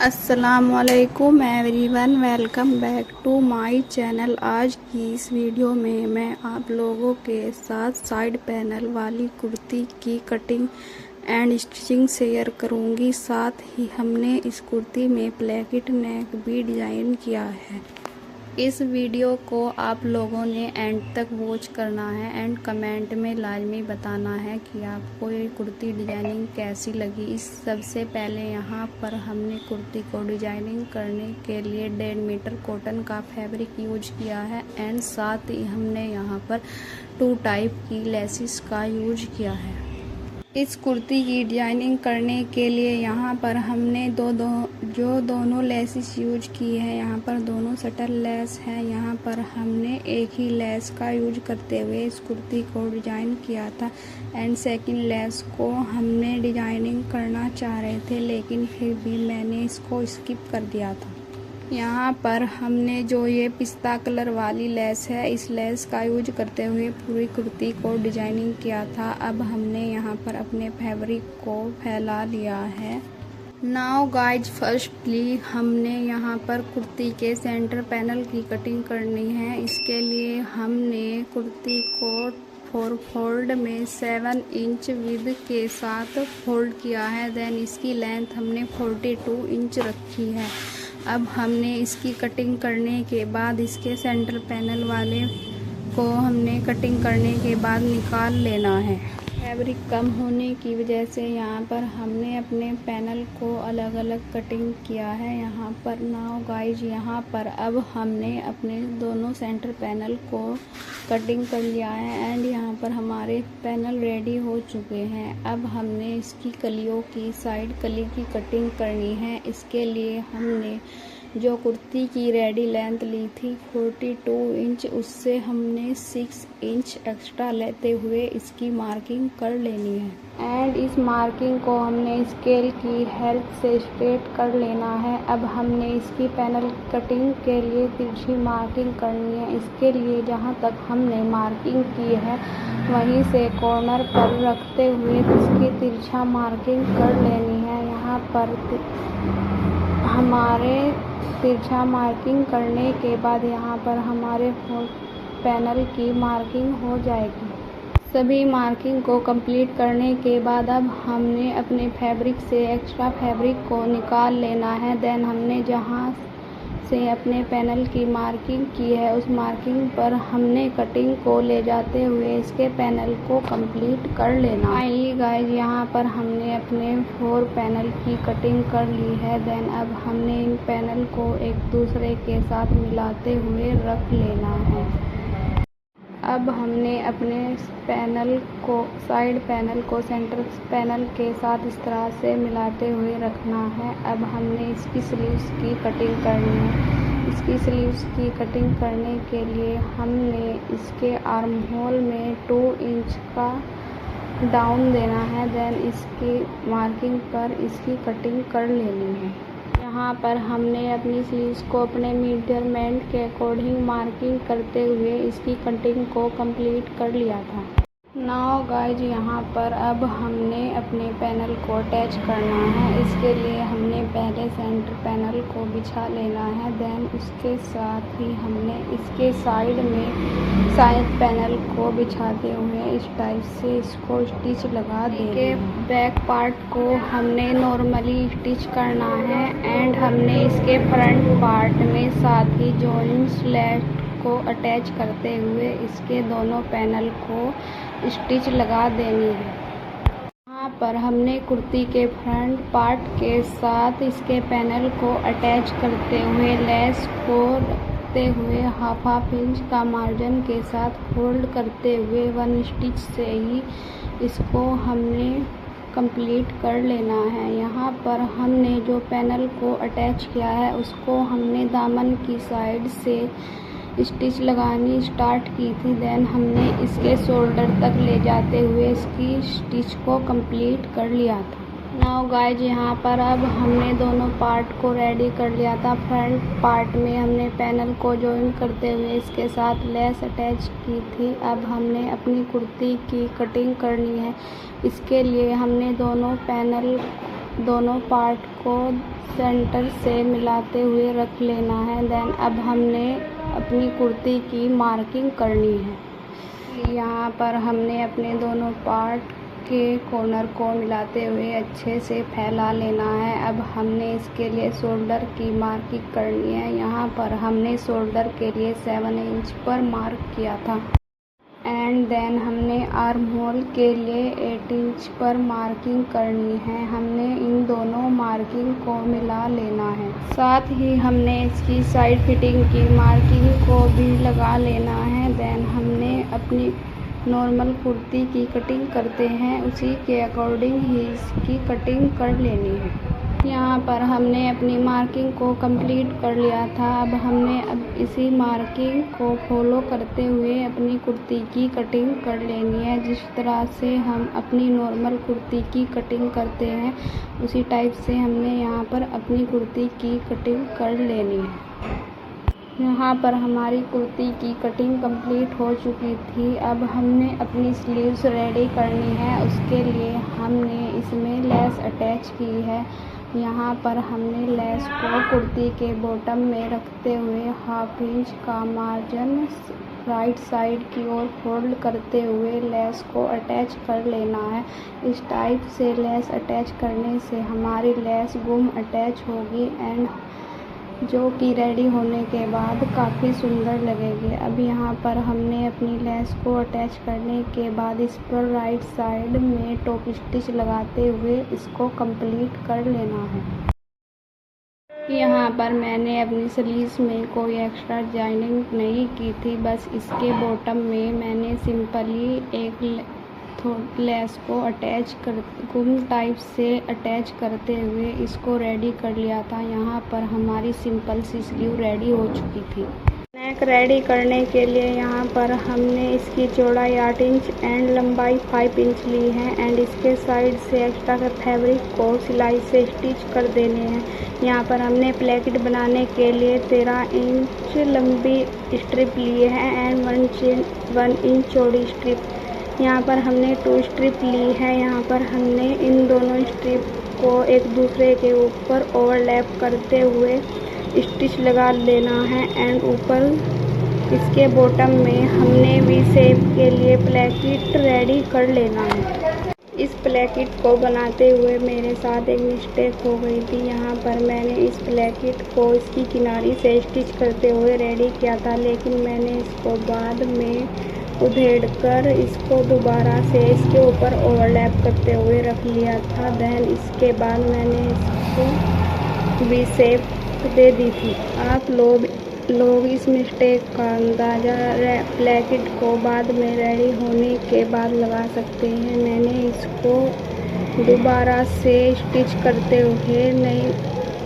अस्सलामुअलैकुम everyone, welcome back to my channel. आज की इस वीडियो में मैं आप लोगों के साथ साइड पैनल वाली कुर्ती की कटिंग एंड स्टिचिंग शेयर करूंगी। साथ ही हमने इस कुर्ती में प्लेकेट नेक भी डिज़ाइन किया है। इस वीडियो को आप लोगों ने एंड तक वॉच करना है एंड कमेंट में लाजमी बताना है कि आपको ये कुर्ती डिजाइनिंग कैसी लगी। इस सबसे पहले यहाँ पर हमने कुर्ती को डिजाइनिंग करने के लिए 1.5 मीटर कॉटन का फैब्रिक यूज किया है एंड साथ ही हमने यहाँ पर 2 टाइप की लेसिस का यूज किया है। इस कुर्ती की डिजाइनिंग करने के लिए यहाँ पर हमने दोनों लेसिस यूज की है। यहाँ पर दोनों शटल लेस है। यहाँ पर हमने एक ही लेस का यूज करते हुए इस कुर्ती को डिजाइन किया था एंड सेकंड लेस को हमने डिजाइनिंग करना चाह रहे थे, लेकिन फिर भी मैंने इसको स्किप कर दिया था। यहाँ पर हमने जो ये पिस्ता कलर वाली लेस है, इस लेस का यूज करते हुए पूरी कुर्ती को डिजाइनिंग किया था। अब हमने यहाँ पर अपने फैब्रिक को फैला लिया है। नाउ गाइज, फर्स्टली हमने यहाँ पर कुर्ती के सेंटर पैनल की कटिंग करनी है। इसके लिए हमने कुर्ती को 4 फोल्ड में 7 इंच विड्थ के साथ फोल्ड किया है। देन इसकी लेंथ हमने 42 इंच रखी है। अब हमने इसकी कटिंग करने के बाद इसके सेंटर पैनल वाले को हमने कटिंग करने के बाद निकाल लेना है। फैब्रिक कम होने की वजह से यहाँ पर हमने अपने पैनल को अलग अलग कटिंग किया है। यहाँ पर नाउ गाइज, यहाँ पर अब हमने अपने दोनों सेंटर पैनल को कटिंग कर लिया है एंड यहाँ पर हमारे पैनल रेडी हो चुके हैं। अब हमने इसकी कलियों की साइड कली की कटिंग करनी है। इसके लिए हमने जो कुर्ती की रेडी लेंथ ली थी 42 इंच, उससे हमने 6 इंच एक्स्ट्रा लेते हुए इसकी मार्किंग कर लेनी है एंड इस मार्किंग को हमने स्केल की हेल्प से स्ट्रेट कर लेना है। अब हमने इसकी पैनल कटिंग के लिए तिरछी मार्किंग करनी है। इसके लिए जहाँ तक हमने मार्किंग की है वहीं से कॉर्नर पर रखते हुए इसकी तिरछा मार्किंग कर लेनी है। यहाँ पर हमारे तिरछा मार्किंग करने के बाद यहाँ पर हमारे पैनल की मार्किंग हो जाएगी। सभी मार्किंग को कंप्लीट करने के बाद अब हमने अपने फैब्रिक से एक्स्ट्रा फैब्रिक को निकाल लेना है। देन हमने जहाँ से अपने पैनल की मार्किंग की है उस मार्किंग पर हमने कटिंग को ले जाते हुए इसके पैनल को कंप्लीट कर लेना। फाइनली गाइज, यहाँ पर हमने अपने 4 पैनल की कटिंग कर ली है। देन अब हमने इन पैनल को एक दूसरे के साथ मिलाते हुए रख लेना है। अब हमने अपने पैनल को साइड पैनल को सेंटर पैनल के साथ इस तरह से मिलाते हुए रखना है। अब हमने इसकी स्लीव्स की कटिंग करनी है। इसकी स्लीव्स की कटिंग करने के लिए हमने इसके आर्म होल में 2 इंच का डाउन देना है। देन इसकी मार्किंग पर इसकी कटिंग कर लेनी है। यहाँ पर हमने अपनी स्लीव्स को अपने मेजरमेंट के अकॉर्डिंग मार्किंग करते हुए इसकी कटिंग को कंप्लीट कर लिया था। नाउ गाइज, यहाँ पर अब हमने अपने पैनल को अटैच करना है। इसके लिए हमने पहले सेंटर पैनल को बिछा लेना है। देन उसके साथ ही हमने इसके साइड में साइड पैनल को बिछाते हुए इस टाइप से इसको स्टिच लगा देंगे। बैक पार्ट को हमने नॉर्मली स्टिच करना है एंड हमने इसके फ्रंट पार्ट में साथ ही जॉइंट स्लैट को अटैच करते हुए इसके दोनों पैनल को स्टिच लगा देनी है। यहाँ पर हमने कुर्ती के फ्रंट पार्ट के साथ इसके पैनल को अटैच करते हुए लेस को रखते हुए हाफ इंच का मार्जिन के साथ फोल्ड करते हुए 1 स्टिच से ही इसको हमने कंप्लीट कर लेना है। यहाँ पर हमने जो पैनल को अटैच किया है उसको हमने दामन की साइड से स्टिच लगानी स्टार्ट की थी। देन हमने इसके शोल्डर तक ले जाते हुए इसकी स्टिच को कंप्लीट कर लिया था। नाउ गाइज, यहाँ पर अब हमने दोनों पार्ट को रेडी कर लिया था। फ्रंट पार्ट में हमने पैनल को जॉइन करते हुए इसके साथ लेस अटैच की थी। अब हमने अपनी कुर्ती की कटिंग करनी है। इसके लिए हमने दोनों पैनल दोनों पार्ट को सेंटर से मिलाते हुए रख लेना है। देन अब हमने अपनी कुर्ती की मार्किंग करनी है। यहाँ पर हमने अपने दोनों पार्ट के कॉर्नर को मिलाते हुए अच्छे से फैला लेना है। अब हमने इसके लिए शोल्डर की मार्किंग करनी है। यहाँ पर हमने शोल्डर के लिए 7 इंच पर मार्क किया था एंड देन हमने आर्म होल के लिए 8 इंच पर मार्किंग करनी है। हमने इन दोनों मार्किंग को मिला लेना है। साथ ही हमने इसकी साइड फिटिंग की मार्किंग को भी लगा लेना है। देन हमने अपनी नॉर्मल कुर्ती की कटिंग करते हैं उसी के अकॉर्डिंग ही इसकी कटिंग कर लेनी है। यहाँ पर हमने अपनी मार्किंग को कंप्लीट कर लिया था। अब इसी मार्किंग को फॉलो करते हुए अपनी कुर्ती की कटिंग कर लेनी है। जिस तरह से हम अपनी नॉर्मल कुर्ती की कटिंग करते हैं उसी टाइप से हमने यहाँ पर अपनी कुर्ती की कटिंग कर लेनी है। यहाँ पर हमारी कुर्ती की कटिंग कंप्लीट हो चुकी थी। अब हमने अपनी स्लीव्स रेडी करनी है। उसके लिए हमने इसमें लेस अटैच की है। यहाँ पर हमने लेस को कुर्ती के बॉटम में रखते हुए 1/2 इंच का मार्जिन राइट साइड की ओर फोल्ड करते हुए लेस को अटैच कर लेना है। इस टाइप से लेस अटैच करने से हमारी लेस गुम अटैच होगी एंड जो कि रेडी होने के बाद काफ़ी सुंदर लगेगी। अब यहाँ पर हमने अपनी लेस को अटैच करने के बाद इस पर राइट साइड में टॉप स्टिच लगाते हुए इसको कंप्लीट कर लेना है। यहाँ पर मैंने अपनी स्लीव्स में कोई एक्स्ट्रा डिजाइनिंग नहीं की थी। बस इसके बॉटम में मैंने सिंपली एक लेस को अटैच कर गुम टाइप से अटैच करते हुए इसको रेडी कर लिया था। यहाँ पर हमारी सिंपल सी स्लीव रेडी हो चुकी थी। नेक रेडी करने के लिए यहाँ पर हमने इसकी चौड़ाई 8 इंच एंड लंबाई 5 इंच ली है एंड इसके साइड से एक्स्ट्रा का फैब्रिक को सिलाई से स्टिच कर देने हैं। यहाँ पर हमने प्लेकेट बनाने के लिए 13 इंच लंबी स्ट्रिप लिए हैं एंड 1 इंच चौड़ी स्ट्रिप। यहाँ पर हमने 2 स्ट्रिप ली है। यहाँ पर हमने इन दोनों स्ट्रिप को एक दूसरे के ऊपर ओवरलैप करते हुए स्टिच लगा लेना है एंड ऊपर इसके बॉटम में हमने वी शेप के लिए प्लेकेट रेडी कर लेना है। इस प्लेकेट को बनाते हुए मेरे साथ एक मिस्टेक हो गई थी। यहाँ पर मैंने इस प्लेकेट को इसकी किनारी से स्टिच करते हुए रेडी किया था, लेकिन मैंने इसको बाद में उधेड़कर इसको दोबारा से इसके ऊपर ओवरलैप करते हुए रख लिया था। देन इसके बाद मैंने इसको वी शेप दे दी थी। आप लोग इस मिस्टेक का अंदाज़ा प्लेकेट को बाद में रेडी होने के बाद लगा सकते हैं। मैंने इसको दोबारा से स्टिच करते हुए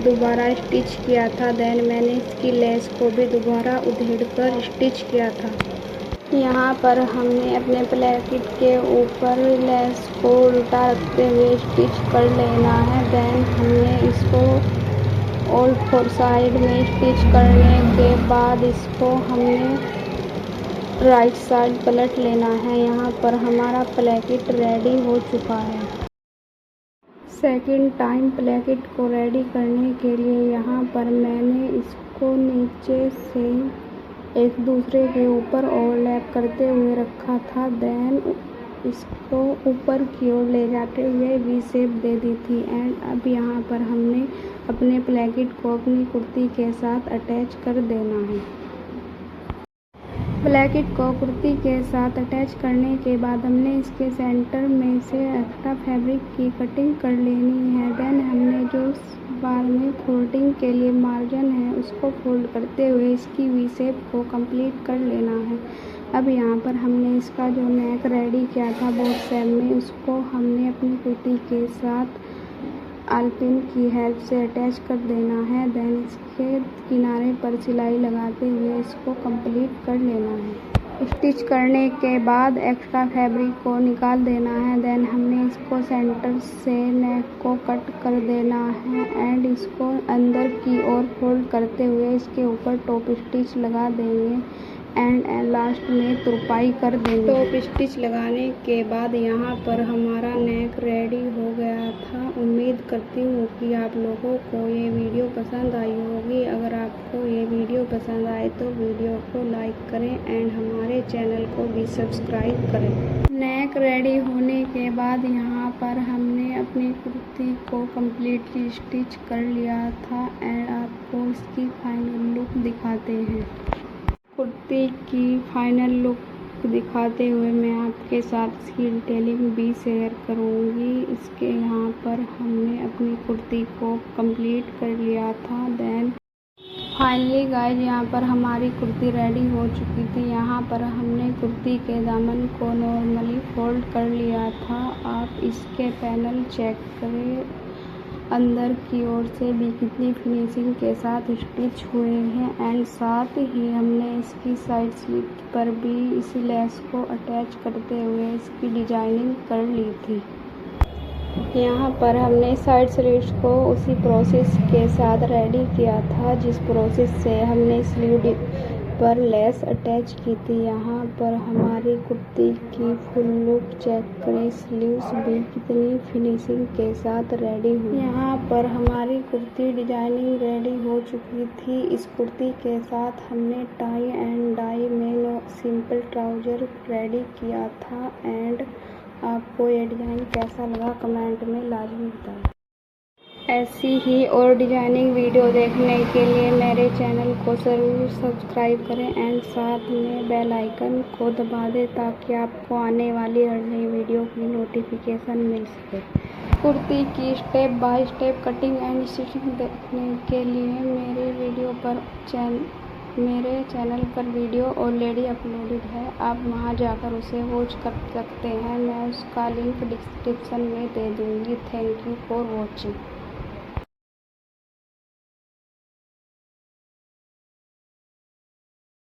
दोबारा स्टिच किया था। देन मैंने इसकी लेस को भी दोबारा उधेड़कर स्टिच किया था। यहाँ पर हमने अपने प्लेकेट के ऊपर लेस को उल्टा रखते हुए स्टिच कर लेना है। देन हमने इसको ऑल 4 साइड में स्टिच करने के बाद इसको हमने राइट साइड पलट लेना है। यहाँ पर हमारा प्लेकेट रेडी हो चुका है। सेकंड टाइम प्लेकेट को रेडी करने के लिए यहाँ पर मैंने इसको नीचे से एक दूसरे के ऊपर ओवरलैप करते हुए रखा था। देन इसको ऊपर की ओर ले जाते हुए वी शेप दे दी थी एंड अब यहाँ पर हमने अपने प्लेकेट को अपनी कुर्ती के साथ अटैच कर देना है। प्लेकेट को कुर्ती के साथ अटैच करने के बाद हमने इसके सेंटर में से एक्स्ट्रा फैब्रिक की कटिंग कर लेनी है। देन हमने जो बार में फोल्डिंग के लिए मार्जिन है उसको फोल्ड करते हुए इसकी वी शेप को कंप्लीट कर लेना है। अब यहाँ पर हमने इसका जो नेक रेडी किया था बोट शेप में, उसको हमने अपनी कुर्ती के साथ आलपिन की हेल्प से अटैच कर देना है। देन इसके किनारे पर सिलाई लगाते हुए इसको कंप्लीट कर लेना है। स्टिच करने के बाद एक्स्ट्रा फैब्रिक को निकाल देना है। देन हमने इसको सेंटर से नेक को कट कर देना है एंड इसको अंदर की ओर फोल्ड करते हुए इसके ऊपर टॉप स्टिच लगा देंगे एंड लास्ट में तुरपाई कर देंगे। टॉप स्टिच लगाने के बाद यहाँ पर हमारा नेक रेडी हो गया था। उम्मीद करती हूँ कि आप लोगों को ये वीडियो पसंद आई होगी। अगर आपको ये वीडियो पसंद आए तो वीडियो को लाइक करें एंड हमारे चैनल को भी सब्सक्राइब करें। नेक रेडी होने के बाद यहाँ पर हमने अपनी कुर्ती को कम्प्लीटली स्टिच कर लिया था एंड आपको इसकी फाइनल लुक दिखाते हैं। कुर्ती की फाइनल लुक दिखाते हुए मैं आपके साथ इसकी डिटेलिंग भी शेयर करूंगी। इसके यहाँ पर हमने अपनी कुर्ती को कंप्लीट कर लिया था। देन फाइनली गाइज यहाँ पर हमारी कुर्ती रेडी हो चुकी थी। यहाँ पर हमने कुर्ती के दामन को नॉर्मली फोल्ड कर लिया था। आप इसके पैनल चेक करें, अंदर की ओर से भी कितनी फिनिशिंग के साथ स्टिच हुए हैं एंड साथ ही हमने इसकी साइड स्लिट पर भी इसी लेस को अटैच करते हुए इसकी डिजाइनिंग कर ली थी। यहाँ पर हमने साइड स्लिट्स को उसी प्रोसेस के साथ रेडी किया था जिस प्रोसेस से हमने स्लीव पर लेस अटैच की थी। यहाँ पर हमारी कुर्ती की फुल लुक चेक करें, स्लीव्स भी कितनी फिनिशिंग के साथ रेडी हुई। यहाँ पर हमारी कुर्ती डिजाइनिंग रेडी हो चुकी थी। इस कुर्ती के साथ हमने टाई एंड डाई में सिंपल ट्राउजर रेडी किया था एंड आपको ये डिज़ाइन कैसा लगा कमेंट में लाजमी बताएं। ऐसी ही और डिजाइनिंग वीडियो देखने के लिए मेरे चैनल को ज़रूर सब्सक्राइब करें एंड साथ में बेल आइकन को दबा दें ताकि आपको आने वाली हर नई वीडियो की नोटिफिकेशन मिल सके। कुर्ती की step by step cutting and stitching देखने के लिए मेरे चैनल पर वीडियो ऑलरेडी अपलोडेड है। आप वहां जाकर उसे वॉच कर सकते हैं। मैं उसका लिंक डिस्क्रिप्शन में दे दूँगी। Thank you for watching.